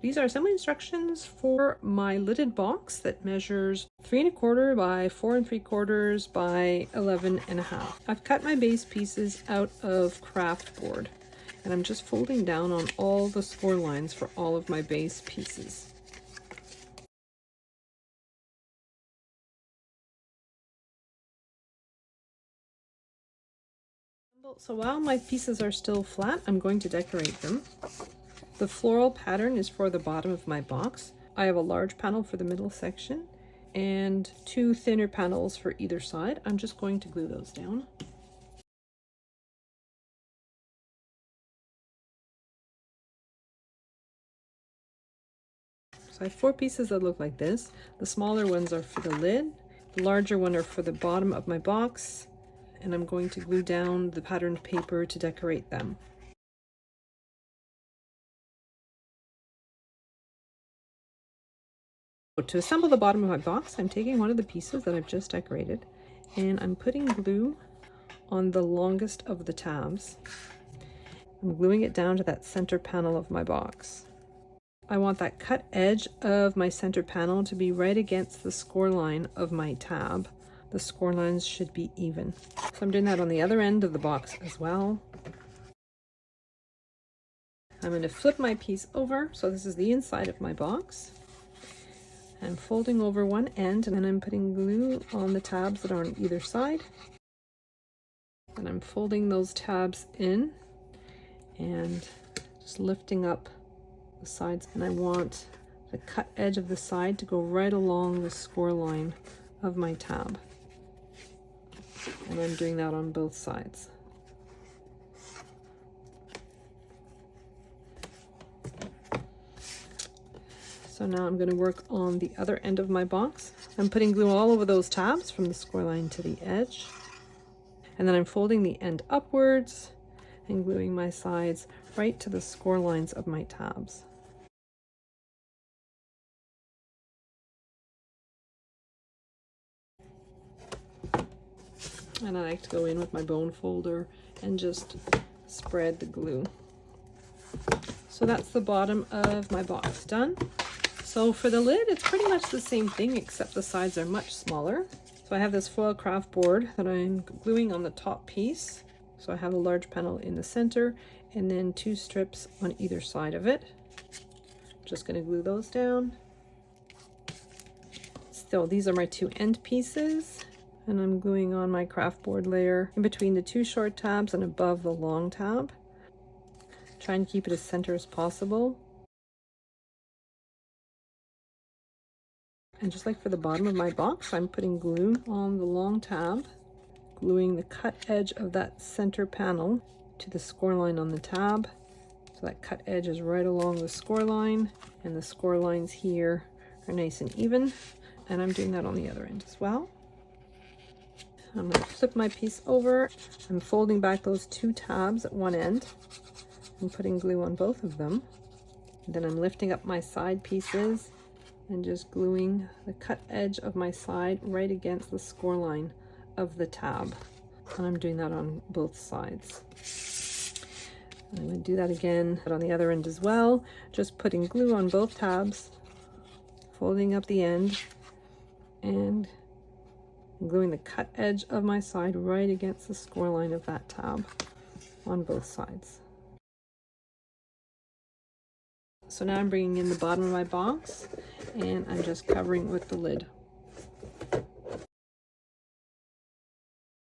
These are assembly instructions for my lidded box that measures 3 1/4 by 4 3/4 by 11 1/2. I've cut my base pieces out of craft board, and I'm just folding down on all the score lines for all of my base pieces. So while my pieces are still flat, I'm going to decorate them. The floral pattern is for the bottom of my box. I have a large panel for the middle section and 2 thinner panels for either side. I'm just going to glue those down. So I have 4 pieces that look like this. The smaller ones are for the lid, the larger one are for the bottom of my box, and I'm going to glue down the patterned paper to decorate them. To assemble the bottom of my box, I'm taking one of the pieces that I've just decorated and I'm putting glue on the longest of the tabs. I'm gluing it down to that center panel of my box. I want that cut edge of my center panel to be right against the score line of my tab. The score lines should be even. So I'm doing that on the other end of the box as well. I'm going to flip my piece over, so this is the inside of my box. I'm folding over one end and then I'm putting glue on the tabs that are on either side. And I'm folding those tabs in and just lifting up the sides. And I want the cut edge of the side to go right along the score line of my tab. And I'm doing that on both sides. So now I'm going to work on the other end of my box. I'm putting glue all over those tabs from the score line to the edge. And then I'm folding the end upwards and gluing my sides right to the score lines of my tabs. And I like to go in with my bone folder and just spread the glue. So that's the bottom of my box done. So for the lid, it's pretty much the same thing, except the sides are much smaller. So I have this foil craft board that I'm gluing on the top piece. So I have a large panel in the center and then 2 strips on either side of it. Just going to glue those down. So these are my 2 end pieces, and I'm gluing on my craft board layer in between the 2 short tabs and above the long tab. Try and keep it as center as possible. And just like for the bottom of my box, I'm putting glue on the long tab, gluing the cut edge of that center panel to the score line on the tab. So that cut edge is right along the score line, and the score lines here are nice and even. And I'm doing that on the other end as well. I'm going to flip my piece over. I'm folding back those 2 tabs at one end and putting glue on both of them. And then I'm lifting up my side pieces and just gluing the cut edge of my side right against the score line of the tab. And I'm doing that on both sides. And I'm going to do that again on the other end as well. Just putting glue on both tabs, folding up the end, and gluing the cut edge of my side right against the score line of that tab on both sides. So now I'm bringing in the bottom of my box and I'm just covering with the lid.